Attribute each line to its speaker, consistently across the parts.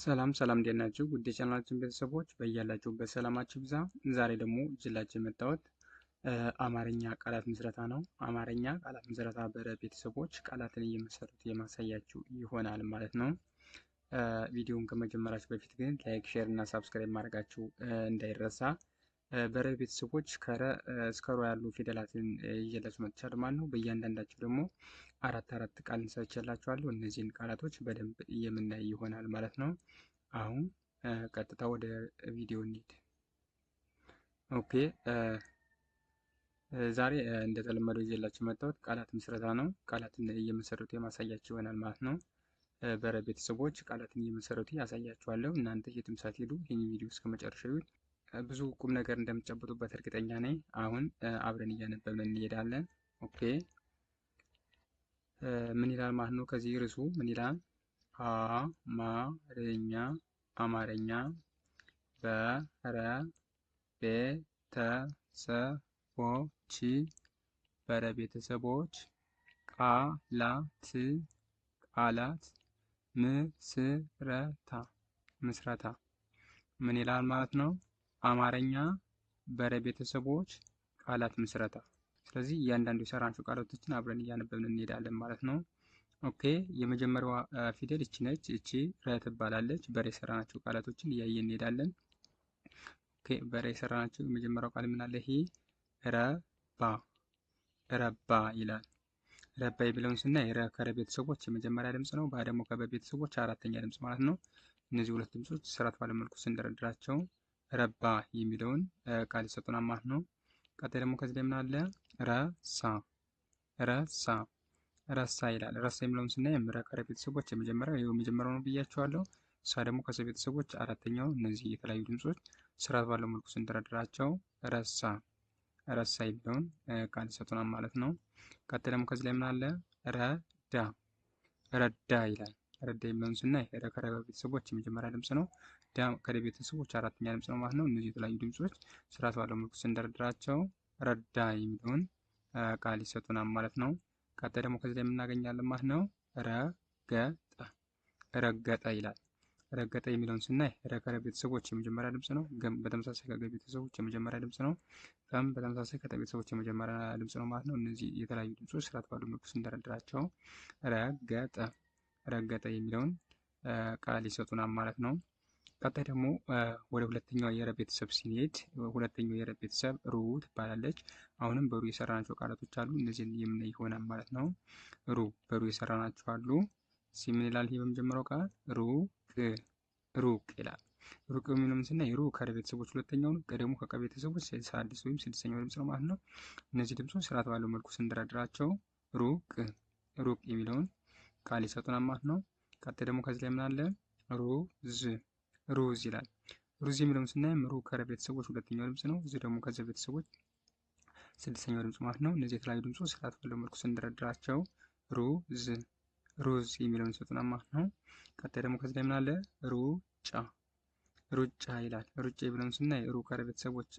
Speaker 1: ሰላም ሰላም እንዴት ናችሁ? ውድ የቻናላችን ቤተሰቦች በያላችሁበት ሰላማችሁ ይብዛ። ዛሬ ደግሞ ይዤላችሁ የመጣሁት አማርኛ ቃላት ምስረታ ነው። አማርኛ ቃላት ምስረታ ቤተሰቦች ቃላትን እየመሰረቱ የማሳያችሁ ይሆናል ማለት ነው። ቪዲዮውን ከመጀመራችሁ በፊት ግን ላይክ፣ ሼር እና ሳብስክራይብ ማድረጋችሁ እንዳይረሳ። ቤተሰቦች ከረ እስከ ሮ ያሉ ፊደላትን ይዤላችሁ መጥቻለሁ ማለት ነው። በእያንዳንዳቸው ደግሞ አራት ቃል እንሰርችላችኋለሁ። እነዚህን ቃላቶች በደንብ የምናይ ይሆናል ማለት ነው። አሁን ቀጥታ ወደ ቪዲዮ እንሂድ። ኦኬ ዛሬ እንደተለመደው ይዤላችሁ መጣሁት ቃላት ምስረታ ነው። ቃላትን እየመሰረቱ የማሳያችሁ ይሆናል ማለት ነው። ቤተሰቦች ቃላትን እየመሰረቱ ያሳያችኋለሁ። እናንተ የትም ሳትሄዱ ይህን ቪዲዮ እስከ መጨረሻው ብዙ ቁም ነገር እንደምትጨብጡበት እርግጠኛ ነኝ። አሁን አብረን እያነበብን እንሄዳለን። ኦኬ ምን ይላል ማለት ነው? ከዚህ ርዕሱ ምን ይላል? አማርኛ ቤተሰቦች ቃላት ምስረታ ምን ይላል ማለት ነው? አማርኛ ቤተሰቦች ቃላት ምስረታ። ስለዚህ እያንዳንዱ የሰራናቸው ቃላቶችን አብረን እያነበብን እንሄዳለን ማለት ነው። ኦኬ የመጀመሪያዋ ፊደል እቺ ነች። እቺ ረ ትባላለች። በረ የሰራናቸው ቃላቶችን እያየን እንሄዳለን። ኦኬ በረ የሰራናቸው የመጀመሪያው ቃል ምን አለ? ይሄ ረባ ይላል። ረባ የሚለውን ስናይ ረ ከረ ቤተሰቦች የመጀመሪያ ድምጽ ነው። ባ ደግሞ ከበ ቤተሰቦች አራተኛ ድምጽ ማለት ነው። እነዚህ ሁለት ድምጾች ስርዓት ባለ መልኩ ስንደረድራቸው ረባ የሚለውን ቃል ይሰጡናል ማለት ነው። ቀጣይ ደግሞ ከዚህ ላይ ምን አለ? ረሳ ይላል። ረሳ የሚለውን ስናይ ረ ከረ ቤተሰቦች የመጀመሪያው ነው ብያቸዋለሁ። ሳ ደግሞ ከሰ ቤተሰቦች አራተኛው። እነዚህ የተለያዩ ድምጾች ስርዓት ባለው መልኩ ስንደረድራቸው ረሳ የሚለውን ቃል ይሰጡናል ማለት ነው። ቀጣይ ደግሞ ከዚህ ላይ ምን አለ? ረዳ ይላል። ረዳ የሚለውን ስናይ ረ ከረ ቤተሰቦች የመጀመሪያ ድምጽ ነው። ዳ ከደ ቤተሰቦች አራተኛ ድምጽ ነው ማለት ነው። እነዚህ የተለያዩ ድምጾች ስርዓት ባለው መልኩ ስንደረድራቸው ረዳ የሚለውን ቃል ይሰጡናል ማለት ነው። ቀጣይ ደግሞ ከዚህ ላይ የምናገኛለን ማለት ነው። ረገጠ ይላል። ረገጠ የሚለውን ስናይ ረ ከረ ቤተሰቦች የመጀመሪያ ድምጽ ነው። ገም በተመሳሳይ ከገ ቤተሰቦች የመጀመሪያ ድምጽ ነው። ቀም በተመሳሳይ ከጠ ቤተሰቦች የመጀመሪያ ድምጽ ነው ማለት ነው። እነዚህ የተለያዩ ድምጾች ስርዓት ባለው መልኩ ስንደረድራቸው ረገጠ የሚለውን ቃል ይሰጡናል ማለት ነው። ቀጣይ ደግሞ ወደ ሁለተኛው የረ ቤተሰብ ሲሄድ ሁለተኛው የረ ቤተሰብ ሩ ትባላለች። አሁንም በሩ የሰራናቸው ቃላቶች አሉ። እነዚህን የምናይ ይሆናል ማለት ነው። በሩ የሰራናቸው አሉ። ምን ይላል? ይሄ በመጀመሪያው ቃል ሩቅ ይላል። ሩቅ የሚለውን ስናይ ሩ ከረ ቤተሰቦች ሁለተኛው ነው። ደግሞ ከቀ ቤተሰቦች ሳድስ ወይም ስድስተኛው ድምጽ ነው ማለት ነው። እነዚህ ድምጾች ስርዓት ባለው መልኩ ስንደረድራቸው ሩቅ የሚለውን ቃል ይሰጡናል ማለት ነው። ቀጣይ ደግሞ ከዚህ ላይ ምን አለ? ሩዝ ይላል። ሩዝ የሚለውን ስናይ ሩ ከረ ቤተሰቦች ሁለተኛው ድምጽ ነው። እዚህ ደግሞ ከዚ ቤተሰቦች ስድስተኛው ድምጽ ማለት ነው። እነዚህ የተለያዩ ድምጾች ስርዓት ባለው መልኩ ስንደረድራቸው ሩዝ የሚለውን ይሰጡናል ማለት ነው። ቀጣይ ደግሞ ከዚህ ላይ ምን አለ? ሩጫ ይላል። ሩጫ የሚለውን ስናይ ሩ ከረ ቤተሰቦች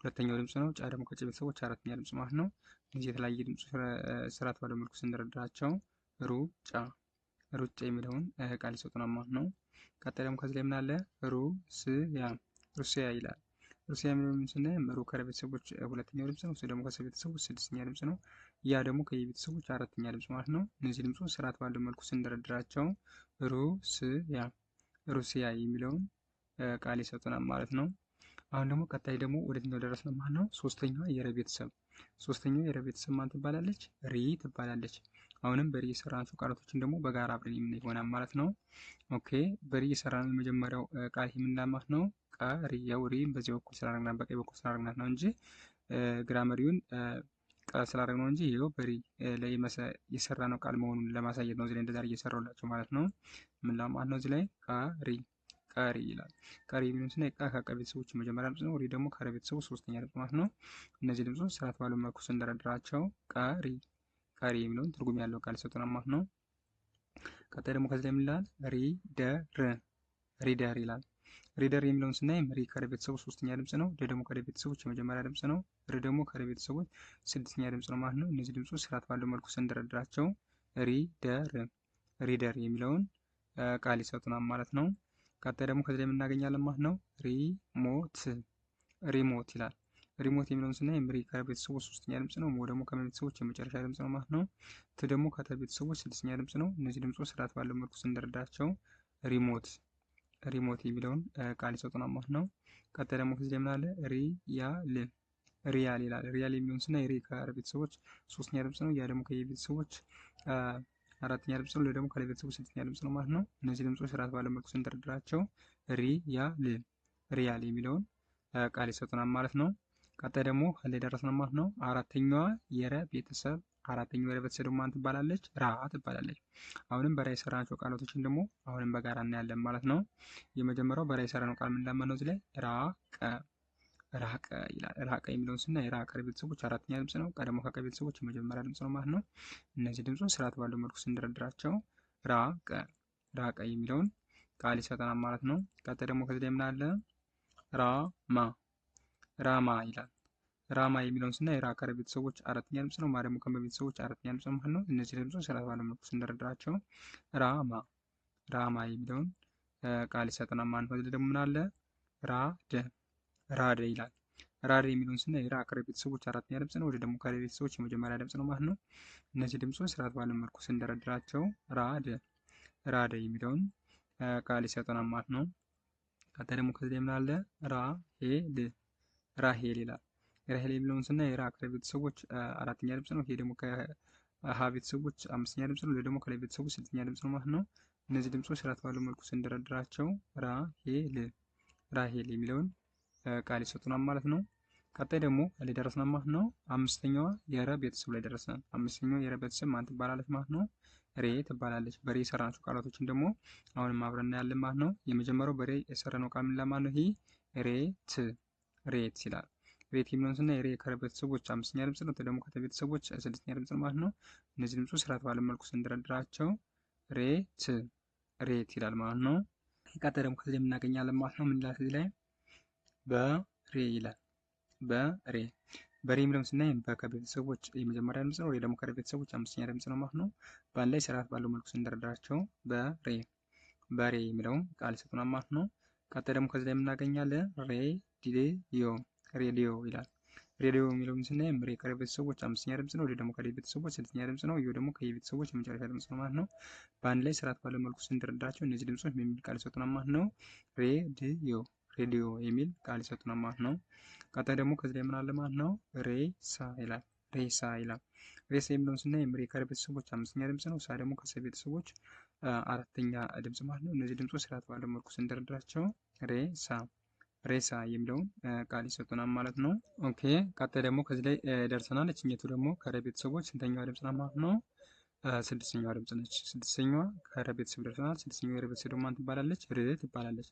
Speaker 1: ሁለተኛው ድምጽ ነው። ጫ ደግሞ ከጨ ቤተሰቦች አራተኛ ድምጽ ማለት ነው። እነዚህ የተለያየ ድምጽ ስርዓት ባለው መልኩ ስንደረድራቸው ሩጫ የሚለውን ቃል ይሰጡናል ማለት ነው። ቀጣይ ደግሞ ከዚህ ላይ ምን አለ? ሩሲያ ይላል። ሩሲያ የሚለውን ስናይ ሩ ከረ ቤተሰቦች ሁለተኛው ድምጽ ነው። እሱ ደግሞ ከሰ ቤተሰቦች ስድስተኛ ድምጽ ነው። ያ ደግሞ ከየ ቤተሰቦች አራተኛ ድምጽ ማለት ነው። እነዚህ ድምጾች ስርዓት ባለው መልኩ ስንደረድራቸው ሩሲያ የሚለውን ቃል ይሰጡናል ማለት ነው። አሁን ደግሞ ቀጣይ ደግሞ ወደኛው ደረስን ማለት ነው። ሶስተኛዋ የረ ቤተሰብ ማን ትባላለች? ሪ ትባላለች። አሁንም በሪ የሰራናቸው ቃላቶችን ደግሞ በጋራ አብረን የምናይ ይሆናል ማለት ነው። ኦኬ በሪ የሰራነው የመጀመሪያው ቃል የምንላት ማለት ነው። ያው ሪ በዚህ በኩል ስላደረግናት በቀኝ በኩል ስላደረግናት ነው እንጂ ግራመሪውን ቃል ስላደረግነው ነው እንጂ ይኸው በሪ ላይ የሰራነው ቃል መሆኑን ለማሳየት ነው። እዚህ ላይ እንደዛ እየሰራሁላችሁ ማለት ነው። ምን ማለት ነው? እዚህ ላይ ቀሪ ይላል። ቀሪ የሚለውን ስናይ ቃ ከቀ ቤተሰቦች የመጀመሪያ ድምጽ ነው። ሪ ደግሞ ከረ ቤተሰቦች ሶስተኛ ድምጽ ማለት ነው። እነዚህ ድምጾች ስርዓት ባለው መልኩ ስንደረድራቸው ቀሪ የሚለውን ትርጉም ያለው ቃል ይሰጡናል ማለት ነው። ቀጣይ ደግሞ ከዚህ ላይ ምን ይላል? ሪደር ይላል። ሪደር የሚለውን ስናይ ሪ ከረ ቤተሰቦች ሶስተኛ ድምጽ ነው። ደ ደግሞ ከረ ቤተሰቦች የመጀመሪያ ድምጽ ነው። ር ደግሞ ከረ ቤተሰቦች ስድስተኛ ድምጽ ነው ማለት ነው። እነዚህ ድምጾች ስርዓት ባለው መልኩ ስንደረድራቸው ሪደር የሚለውን ቃል ይሰጡናል ማለት ነው። ቀጣይ ደግሞ ከዚህ ላይ የምናገኛለን ማለት ነው ሪሞት ሪሞት ይላል። ሪሞት የሚለውን ስናይ ሪ ከቤተሰቦች ሶስተኛ ድምጽ ነው። ሞ ደግሞ ከቤተሰቦች የመጨረሻ ድምጽ ነው ማለት ነው። ት ደግሞ ከቤተሰቦች ስድስተኛ ድምጽ ነው። እነዚህ ድምጾች ስርዓት ባለው መልኩ ስንደረዳቸው ሪሞት ሪሞት የሚለውን ቃል ይሰጡናል ማለት ነው። ቀጣይ ደግሞ ከዚህ ላይ ምን አለ ሪያል ሪያል ይላል። ሪያል የሚለውን ስናይ ሪ ከቤተሰቦች ሶስተኛ ድምጽ ነው። ያ ደግሞ ከቤተሰቦች አራተኛ ድምጽ ነው። ደግሞ ከቤተሰቦች ስድስተኛ ድምጽ ነው ማለት ነው። እነዚህ ድምጾች ስርዓት ባለው መልኩ ስንደረድራቸው ሪያል የሚለውን ቃል ይሰጡናል ማለት ነው። ቀጣይ ደግሞ ከላይ ደረስን ማለት ነው። አራተኛዋ የረ ቤተሰብ አራተኛዋ የረ ቤተሰብ ደግሞ ማን ትባላለች? ራ ትባላለች። አሁንም በራ የሰራናቸው ቃላቶችን ደግሞ አሁንም በጋራ እናያለን ማለት ነው። የመጀመሪያው በራ የሰራነው ቃል ምን ለማን ነው? እዚህ ላይ ራቀ ይላል። ራቀ የሚለውን ስናይ ራ ከቤተሰቦች አራተኛ ድምጽ ነው። ቀደሞ ከቀ ቤተሰቦች የመጀመሪያ ድምጽ ነው ማለት ነው። እነዚህ ድምጾች ስርዓት ባለው መልኩ ስንደረድራቸው ራቀ የሚለውን ቃል ይሰጠናል ማለት ነው። ቀጣይ ደግሞ ከዚህ ላይ ምን አለ? ራማ ይላል። ራማ የሚለውን ስናይ ራ ከቤተሰቦች አራተኛ ድምጽ ነው። ማ ደግሞ ከቤተሰቦች አራተኛ ድምጽ ማለት ነው። እነዚህ ድምጾች ስርዓት ባለው መልኩ ስንደረድራቸው ራማ የሚለውን ቃል ይሰጠናል ማለት ነው። ደግሞ ምን አለ? ራደ ይላል። ራደ የሚለውን ስናይ ራ ከቤተሰቦች አራተኛ ድምጽ ነው። ወደ ደግሞ ከቤተሰቦች የመጀመሪያ ድምጽ ነው ማለት ነው። እነዚህ ድምጾች ስርዓት ባለው መልኩ ስንደረድራቸው ራደ የሚለውን ቃል ይሰጠናል ማለት ነው። ቀጣይ ደግሞ ከዚህ ላይ ምን አለ? ራሄል ይላል። ራሄል የሚለውን ስናይ ራ ከቤተሰቦች አራተኛ ድምጽ ነው። ይሄ ደግሞ ከሀ ቤተሰቦች አምስተኛ ድምጽ ነው። ደግሞ ከላይ ቤተሰቦች ስድስተኛ ድምጽ ነው ማለት ነው። እነዚህ ድምጾች ስርዓት ባለው መልኩ ስንደረድራቸው ራሄል የሚለውን ቃል ይሰጡናል ማለት ነው። ቀጣይ ደግሞ ላይ ደረስናል ማለት ነው። አምስተኛዋ የረ ቤተሰብ ላይ ደረስናል። አምስተኛዋ የረ ቤተሰብ ማን ትባላለች ማለት ነው? ሬ ትባላለች። በሬ የሰራናቸው ቃላቶችን ደግሞ አሁንም አብረን እናያለን ማለት ነው። የመጀመሪያው በሬ የሰራነው ቃል ምን ለማለት ነው? ይሄ ሬት ይላል። ሬት የሚለውን ስናይ ሬ ከቤተሰቦች አምስተኛ ድምጽ ነው። ደግሞ ከቤተሰቦች ስድስተኛ ድምጽ ነው ማለት ነው። እነዚህ ድምጾች ስርዓት ባለው መልኩ ስንደረድራቸው ሬት ይላል ማለት ነው። ቀጣይ ደግሞ ከዚህ የምናገኛለን ማለት ነው። ምን ይላል ከዚህ ላይ? በሬ ይላል። በሬ የሚለውን ስናይ ከቤተሰቦች የመጀመሪያ ድምጽ ነው። ደግሞ ከቤተሰቦች አምስተኛ ድምጽ ነው ማለት ነው። በአንድ ላይ ስርዓት ባለው መልኩ ስንደረድራቸው በሬ የሚለውን ቃል ይሰጡናል ማለት ነው። ቀጣይ ደግሞ ከዚህ ላይ የምናገኛለን ሬዲዮ ይላል። ሬዲዮ የሚለውን ስናይ ሬ ከቤተሰቦች አምስተኛ ድምጽ ነው። ደግሞ ከቤተሰቦች ስድስተኛ ድምጽ ነው። ይሄ ደግሞ ከቤተሰቦች የመጨረሻ ድምጽ ነው ማለት ነው። በአንድ ላይ ስርዓት ባለው መልኩ ስንደረድራቸው እነዚህ ድምጾች የሚል ቃል ይሰጡናል ማለት ነው። ሬዲዮ የሚል ቃል ይሰጡናል ማለት ነው። ቀጣይ ደግሞ ከዚህ ላይ ምን አለ ማለት ነው? ሬሳ ይላል። ሬሳ የሚለውን ስናይ ሬ ከቤተሰቦች አምስተኛ ድምጽ ነው። ሳ ደግሞ ከሰ ቤተሰቦች አራተኛ ድምጽ ማለት ነው። እነዚህ ድምጾች ስርዓት ባለው መልኩ ስንደረድራቸው ሬሳ የሚለውን ቃል ይሰጡናል ማለት ነው። ኦኬ ቀጣይ ደግሞ ከዚህ ላይ ደርሰናል። እችኛቱ ደግሞ ከረ ቤተሰቦች ስንተኛዋ ድምጽ ናት ማለት ነው? ስድስተኛዋ ድምጽ ነች። ስድስተኛዋ ከረ ቤተሰብ ደርሰናል። ስድስተኛዋ የረ ቤተሰብ ደግሞ ማን ትባላለች? ትባላለች።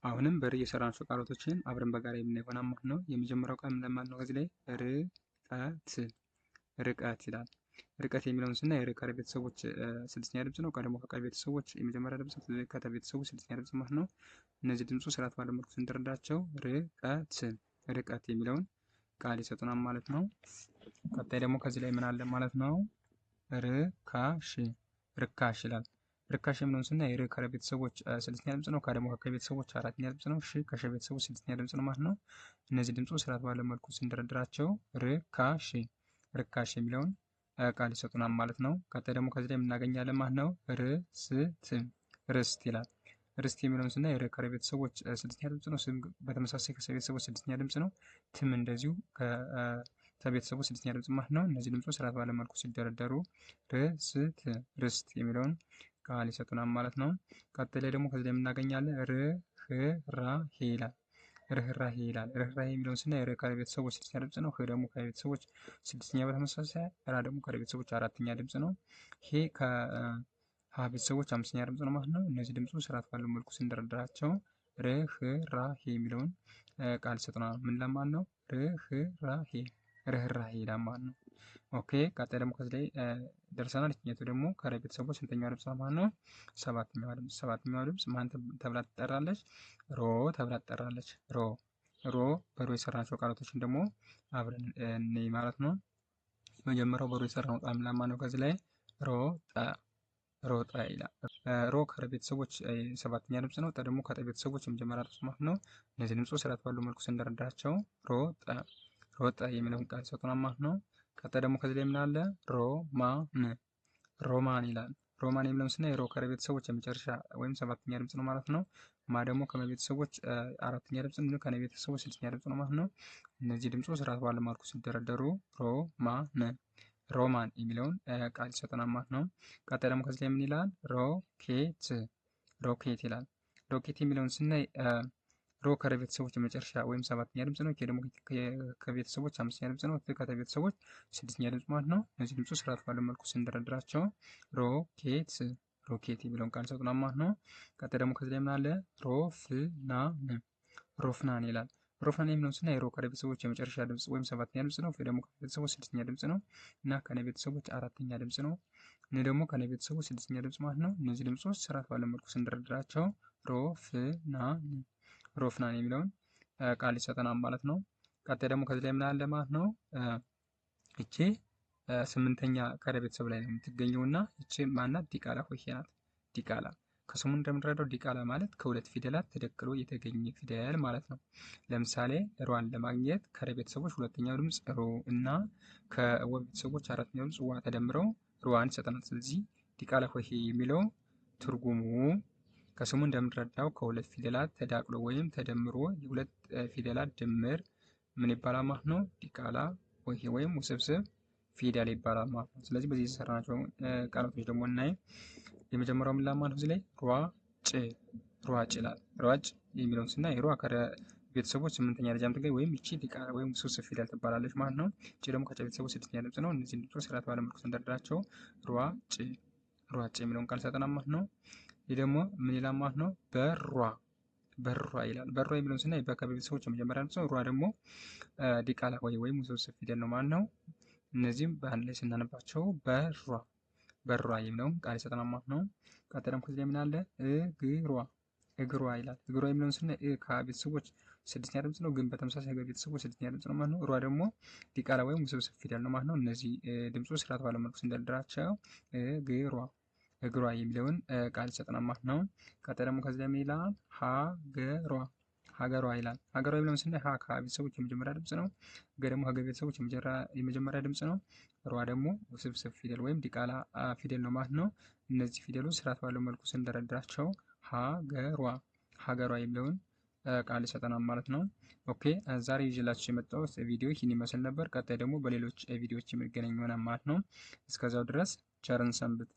Speaker 1: አሁንም በር የሰራናቸው ቃላቶችን አብረን በጋራ የምናይ ይሆናል ማለት ነው። የመጀመሪያው ቃል ምን ማለት ነው? ከዚህ ላይ ርቀት ይላል። ርቀት የሚለውን ስናይ ር ከረ ቤተሰቦች ስድስተኛ ድምጽ ነው። ቀድሞ ከቀ ቤተሰቦች የመጀመሪያ ድምጽ፣ ከተ ቤተሰቦች ስድስተኛ ድምጽ ማለት ነው። እነዚህ ድምጾች ስርዓት ባለው መልኩ ስንደረዳቸው ርቀት የሚለውን ቃል ይሰጡናል ማለት ነው። ቀጣይ ደግሞ ከዚህ ላይ ምን አለ ማለት ነው? ርካሽ ይላል። ርካሽ የሚለውን ስናይ ር ከረ ቤተሰቦች ስድስተኛ ድምጽ ነው። ከደግሞ ከከ ቤተሰቦች አራተኛ ድምጽ ነው። ሽ ከሸ ቤተሰቦች ስድስተኛ ድምጽ ነው ማለት ነው። እነዚህ ድምጾች ስርዓት ባለው መልኩ ስንደረድራቸው ርካሽ የሚለውን ቃል ይሰጡናል ማለት ነው። ቀጣይ ደግሞ ከዚህ ላይ የምናገኛለን ማለት ነው። ርስት ይላል። ርስት የሚለውን ስናይ ር ከረ ቤተሰቦች ስድስተኛ ድምጽ ነው። ስም በተመሳሳይ ከሰ ቤተሰቦች ስድስተኛ ድምጽ ነው። ትም እንደዚሁ ከቤተሰቦች ስድስተኛ ድምጽ ማለት ነው። እነዚህ ድምጾች ስርዓት ባለው መልኩ ሲደረደሩ ርስት የሚለውን ቃል ይሰጡናል ማለት ነው። ቀጣይ ላይ ደግሞ ከዚህ ላይ የምናገኛለን ርህራሄ ይላል። ርህራሄ የሚለውን ስናይ ር ከቤተሰቦች ስድስተኛ ድምጽ ነው። ህ ደግሞ ከቤተሰቦች ስድስተኛ በተመሳሳይ ራ ደግሞ ከቤተሰቦች አራተኛ ድምጽ ነው። ሄ ከሀ ቤተሰቦች አምስተኛ ድምጽ ነው ማለት ነው። እነዚህ ድምጾች ስርዓት ባለው መልኩ ስንደረድራቸው ርህራሄ የሚለውን ቃል ይሰጡናል። ምን ለማለት ነው? ርህራሄ ይላል ማለት ነው። ኦኬ ቀጣይ ደግሞ ከዚህ ላይ ደርሰናል። እኛቱ ደግሞ ከረ ቤተሰቦች ስንተኛዋ ድምጽ ማለት ነው? ሰባተኛዋ ድምጽ ማን ተብላ ትጠራለች? ተብላ ትጠራለች። በሮ የሰራናቸው ቃላቶችን ደግሞ አብረን እንይ ማለት ነው። የመጀመሪያው በሮ የሰራነው ቃል ማን ነው? ከዚህ ላይ ሮጠ ይላል። ሮ ከረ ቤተሰቦች ሰባተኛ ድምፅ ነው። ጠ ደግሞ ከጠ ቤተሰቦች የመጀመሪያ ድምፅ ማለት ነው። እነዚህ ድምፆች ስርዓት ባለው መልኩ ስንደረድራቸው ሮጠ ሮጠ የሚለውን ቃል ይሰጡናል ማለት ነው። ቀጣይ ደግሞ ከዚህ ላይ ምን አለ? ሮማን ሮማን ይላል። ሮማን የሚለውን ስናይ ሮ ከረ ቤተሰቦች የመጨረሻ ወይም ሰባተኛ ድምፅ ነው ማለት ነው። ማ ደግሞ ከመ ቤተሰቦች አራተኛ ድምፅ ነው። ከነ ቤተሰቦች ስድስተኛ ድምፅ ነው ማለት ነው። እነዚህ ድምፆች ስርዓት ባለው መልኩ ሲደረደሩ ሮማን ሮማን የሚለውን ቃል ይሰጠናል ማለት ነው። ቀጣይ ደግሞ ከዚህ ላይ ምን ይላል? ሮኬት ሮኬት ይላል። ሮኬት የሚለውን ስናይ ሮ ከረ ቤተሰቦች የመጨረሻ ወይም ሰባተኛ ድምፅ ነው። ደግሞ ከቤተሰቦች አምስተኛ ድምፅ ነው። ከተ ቤተሰቦች ስድስተኛ ድምፅ ማለት ነው። እነዚህ ድምፆች ስርዓት ባለው መልኩ ስንደረድራቸው ሮኬት ሮኬት የሚለውን ቃል ይሰጡናል ማለት ነው። ቀጣይ ደግሞ ከዚህ ላይ ምን አለ? ሮፍናን ሮፍናን ይላል። ሮፍናን የሚለውን ስናይ ሮ ከረ ቤተሰቦች የመጨረሻ ድምፅ ወይም ሰባተኛ ድምፅ ነው። ደግሞ ከቤተሰቦች ስድስተኛ ድምፅ ነው እና ከነ ቤተሰቦች አራተኛ ድምፅ ነው። እኔ ደግሞ ከነ ቤተሰቦች ስድስተኛ ድምፅ ማለት ነው። እነዚህ ድምፆች ስርዓት ባለው መልኩ ስንደረድራቸው ሮፍናን ሮፍናን የሚለውን ቃል ይሰጠናል ማለት ነው። ቀጣይ ደግሞ ከዚህ ላይ ምን አለ ማለት ነው? እቺ ስምንተኛ ከረ ቤተሰብ ላይ ነው የምትገኘው እና እቺ ማናት? ዲቃላ ሆሄ ናት። ዲቃላ ከስሙ እንደምንረዳው ዲቃላ ማለት ከሁለት ፊደላት ተደቅሎ የተገኘ ፊደል ማለት ነው። ለምሳሌ ሯን ለማግኘት ከረ ቤተሰቦች ሁለተኛው ድምፅ ሮ እና ከወ ቤተሰቦች አራተኛው ድምፅ ዋ ተደምረው ሯን ይሰጠናል። ስለዚህ ዲቃላ ሆሄ የሚለው ትርጉሙ ከስሙ እንደምንረዳው ከሁለት ፊደላት ተዳቅሎ ወይም ተደምሮ የሁለት ፊደላት ድምር ምን ይባላል ማለት ነው? ዲቃላ ሆሄ ወይም ውስብስብ ፊደል ይባላል ማለት ነው። ስለዚህ በዚህ የተሰራናቸው ቃላቶች ደግሞ እናይ። የመጀመሪያው ምን ማለት ነው? እዚህ ላይ ሯጭ ሯጭ ይላል። ሯጭ የሚለውን ስናይ ሯ ከረ ቤተሰቦች ስምንተኛ ደረጃ የምትገኝ ወይም ይቺ ዲቃላ ወይም ውስብስብ ፊደል ትባላለች ማለት ነው። እቺ ደግሞ ከጨ ቤተሰቦች ስድስተኛ ድምፅ ነው። እነዚህ ድምፆች ስርዓት ባለው መልኩ ስንደርድራቸው ሯጭ ሯጭ የሚለውን ቃል ይሰጠናል ማለት ነው። ይህ ደግሞ ምን ይላል ማለት ነው? በሯ በሯ ይላል። በሯ የሚለውን ስናይ በከ ቤተሰቦች የመጀመሪያ ድምፅ ነው። ሯ ደግሞ ዲቃላ ወይም ውስብስብ ፊደል ነው ማለት ነው። እነዚህም በአንድ ላይ ስናነባቸው በሯ በሯ የሚለውን ቃል ይሰጠናል ማለት ነው። ቀጣይ ደግሞ ከዚህ ላይ ምን አለ? እግሯ እግሯ ይላል። እግሯ የሚለውን ስናይ ከቤተሰቦች ስድስተኛ ድምፅ ነው፣ ግን በተመሳሳይ ከቤተሰቦች ስድስተኛ ድምፅ ነው ማለት ነው። እሯ ደግሞ ዲቃላ ወይም ውስብስብ ፊደል ነው ማለት ነው። እነዚህ ድምፆች ስርዓት ባለው መልኩ ስንደርድራቸው እግሯ እግሯ የሚለውን ቃል ይሰጠናል ማለት ነው። ቀጣይ ደግሞ ከዚህ ላይ ምን ይላል? ሀገሯ ሀገሯ ይላል። ሀገሯ የሚለውን ስናይ ሀ ከቤተሰቦች የመጀመሪያ ድምፅ ነው። ገ ደግሞ ከገ ቤተሰቦች የመጀመሪያ ድምፅ ነው። ሯ ደግሞ ውስብስብ ፊደል ወይም ዲቃላ ፊደል ነው ማለት ነው። እነዚህ ፊደሎች ስርዓት ባለው መልኩ ስንደረድራቸው ሀገሯ ሀገሯ የሚለውን ቃል ይሰጠናል ማለት ነው። ኦኬ ዛሬ ይዤላችሁ የመጣሁት ቪዲዮ ይህን ይመስል ነበር። ቀጣይ ደግሞ በሌሎች ቪዲዮዎች የምንገናኝ ይሆናል ማለት ነው። እስከዛው ድረስ ቸርን ሰንብት።